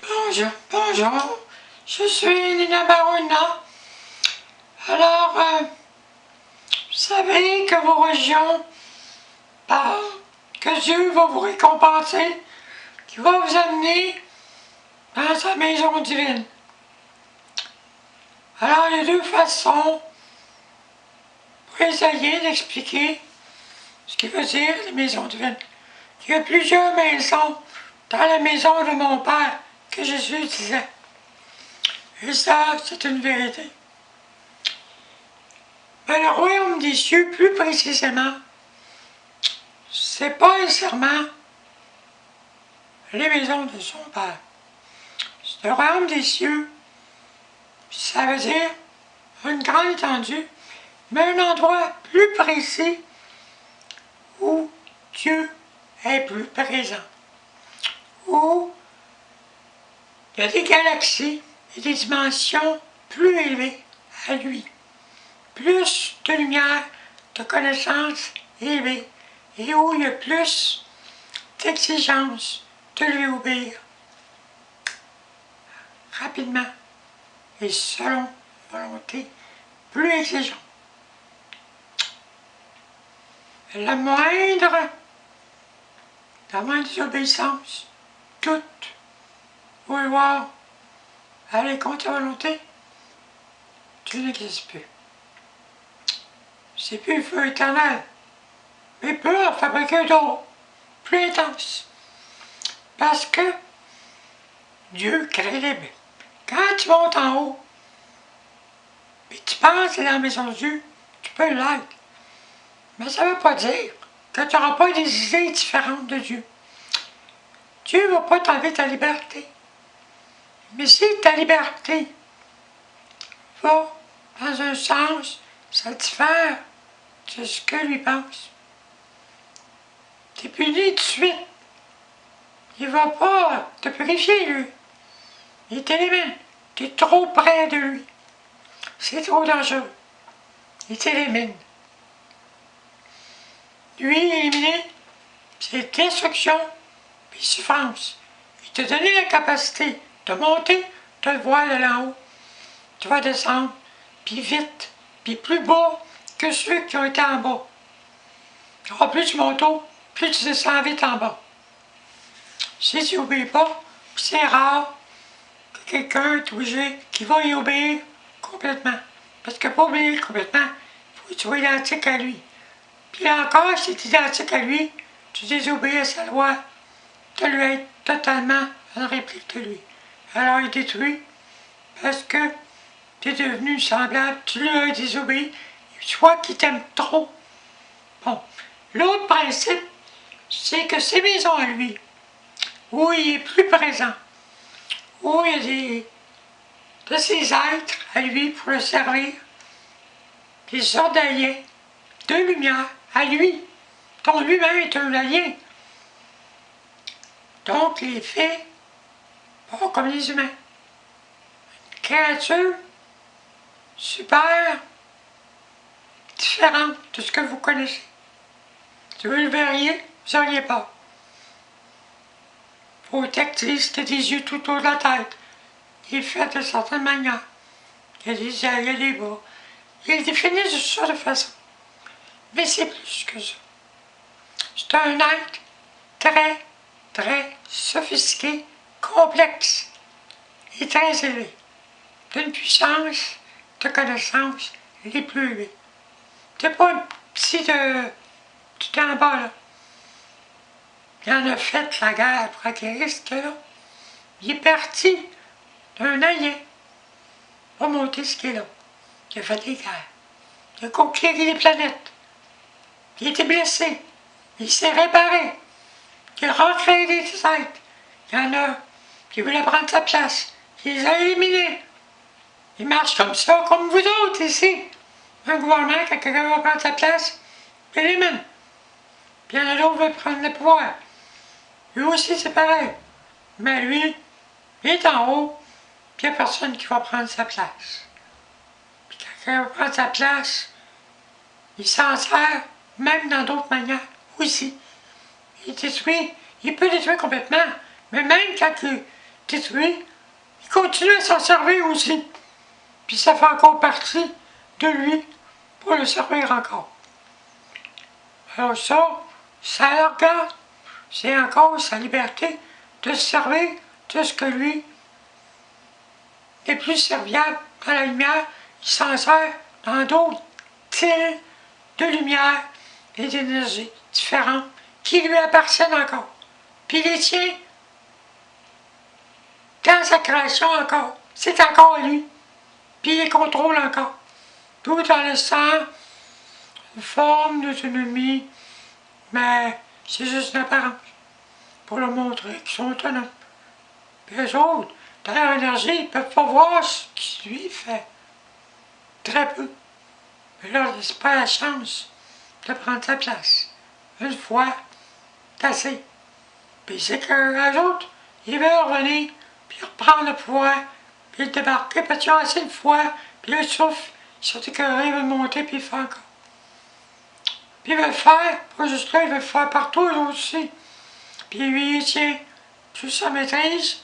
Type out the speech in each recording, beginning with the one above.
Bonjour, bonjour, je suis Nina Barona. Alors, vous savez que vos régions, que Dieu va vous récompenser, qu'il va vous amener dans sa maison divine. Alors, il y a deux façons pour essayer d'expliquer ce qui veut dire la maison divine. Il y a plusieurs maisons dans la maison de mon Père que Jésus disait. Et ça, c'est une vérité. Mais le royaume des cieux, plus précisément, c'est pas nécessairement les maisons de son Père. Le royaume des cieux, ça veut dire une grande étendue, mais un endroit plus précis où Dieu est plus présent. Où il y a des galaxies et des dimensions plus élevées à lui. Plus de lumière, de connaissances élevées, et où il y a plus d'exigence de lui obéir rapidement et selon volonté plus exigeante. La moindre désobéissance, toute vouloir aller contre ta volonté, tu n'existes plus. C'est plus le feu éternel, mais peut en fabriquer d'autres, plus intenses. Parce que Dieu crée les baies. Quand tu montes en haut, et tu penses que dans la maison de Dieu, tu peux l'être. Mais ça ne veut pas dire que tu n'auras pas des idées différentes de Dieu. Dieu ne va pas t'enlever ta liberté. Mais si ta liberté va dans un sens, ça diffère de ce que lui pense. Tu es puni tout de suite. Il ne va pas te purifier, lui. Il t'élimine. Tu es trop près de lui. C'est trop dangereux. Il t'élimine. Lui, éliminer, c'est destruction et souffrance. Il te donné la capacité de monter, de le voir de là haut. Tu vas descendre, puis vite, puis plus bas que ceux qui ont été en bas. Plus tu montes haut, plus tu descends vite en bas. Si tu n'obéis pas, c'est rare que quelqu'un est obligé qui va y obéir complètement. Parce que pour obéir complètement, il faut que tu sois identique à lui. Puis encore, si tu es identique à lui, tu désobéis à sa loi de lui être totalement une réplique de lui. Alors il détruit parce que tu es devenu semblable, tu lui as désobéi, soit qu'il t'aime trop. Bon, l'autre principe, c'est que ces maisons à lui, où il est plus présent, où il y a de ses êtres à lui pour le servir, des ordaliers de lumière à lui, dont lui-même est un allié. Donc il est fait pas comme les humains. Une créature super différente de ce que vous connaissez. Si vous le verriez, vous n'auriez pas. Vos textes disent que des yeux tout autour de la tête. Il est fait de certaines manières. Il y a des ailes, il y a des bras. Il définit de ça de façon. Mais c'est plus que ça. C'est un être très, très sophistiqué, complexe et très élevé. D'une puissance de connaissance les plus élevées. C'est pas un petit tout en bas, là. Il en a fait la guerre pour acquérir ce qu'il a. Il est parti d'un allié pour monter ce qu'il a. Il a fait des guerres. Il a conquéri les planètes. Il a été blessé. Il s'est réparé. Il a recréé des êtres. Il y en a qui voulaient prendre sa place. Il les a éliminés. Il marche comme ça, comme vous autres ici. Un gouvernement, quand quelqu'un va prendre sa place, il élimine. Puis il y en a d'autres qui veulent prendre le pouvoir. Lui aussi, c'est pareil. Mais lui, il est en haut, puis il n'y a personne qui va prendre sa place. Puis quand quelqu'un va prendre sa place, il s'en sert, même dans d'autres manières aussi. Il détruit, il peut détruire complètement, mais même quand détruit, il continue à s'en servir aussi. Puis ça fait encore partie de lui pour le servir encore. Alors ça le regarde, c'est encore sa liberté de se servir de ce que lui est plus serviable dans la lumière. Il s'en sert dans d'autres styles de lumière et d'énergie différentes qui lui appartiennent encore. Puis il les tient dans sa création encore. C'est encore lui. Puis il les contrôle encore. Tout en laissant une forme d'autonomie, mais c'est juste une apparence pour leur montrer qu'ils sont autonomes. Puis eux autres, dans leur énergie, ils ne peuvent pas voir ce qu'il lui fait. Très peu. Mais là, laisse pas la chance de prendre sa place. Une fois, c'est assez. Puis c'est qu'eux autres, ils veulent revenir, puis reprendre le pouvoir, puis le débarquer, parce qu'ils ont assez de foi, puis le souffle, ils sont écœurés, ils veulent monter, puis ils font encore. Puis ils veulent faire, pas juste là, ils veulent faire partout, eux aussi. Puis lui, il tient sous sa maîtrise,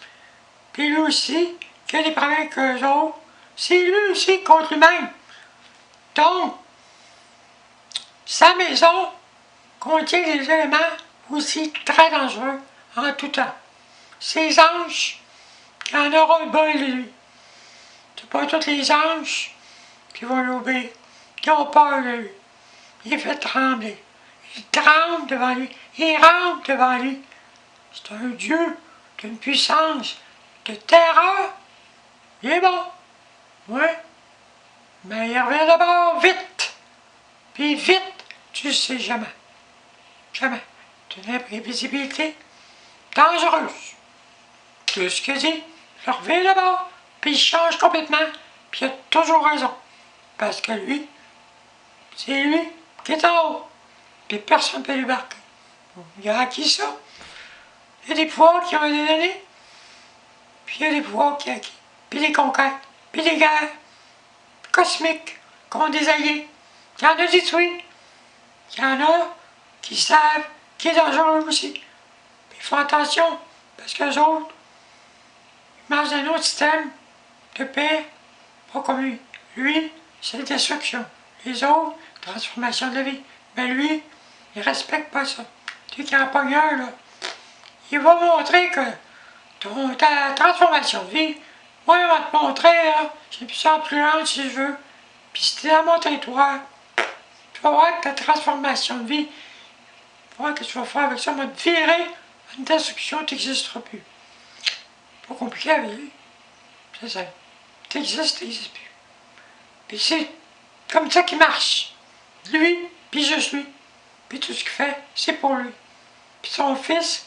puis lui aussi, qui a des problèmes qu'eux autres, c'est lui aussi contre lui-même. Donc, sa maison contient des éléments aussi très dangereux en tout temps. Ces anges, il y en aura le bol de lui. C'est pas tous les anges qui vont l'obéir, qui ont peur de lui. Il fait trembler. Il tremble devant lui. Il rampe devant lui. C'est un Dieu d'une puissance, de terreur. Il est bon. Oui. Mais il revient d'abord vite. Puis vite, tu sais jamais. Jamais. C'est une imprévisibilité dangereuse. Tout ce qu'il dit, il revient d'abord, puis il change complètement, puis il a toujours raison. Parce que lui, c'est lui qui est en haut, puis personne ne peut lui marquer. Il a acquis ça. Il y a des pouvoirs qui ont été donnés, puis il y a des pouvoirs qui ont acquis, puis des conquêtes, puis des guerres cosmiques contre des alliés. Il y en a détruits. Il y en a qui savent qui est dangereux aussi. Puis ils font attention, parce qu'eux autres, ils marchent dans un autre système de paix, pas comme lui. Lui, c'est la destruction. Les autres, transformation de la vie. Mais lui, il respecte pas ça. Tu qui en pogne un, là, il va montrer que ta transformation de vie, moi, il va te montrer, là, j'ai plus ça plus lente si je veux. Puis si tu es dans mon territoire, tu vas voir que ta transformation de vie, tu vas voir que tu vas faire avec ça, on va te virer à une destruction, tu n'existeras plus. Pas compliqué avec lui. C'est ça. Tu existes plus. Puis c'est comme ça qu'il marche. Lui, puis juste lui. Puis tout ce qu'il fait, c'est pour lui. Puis son fils,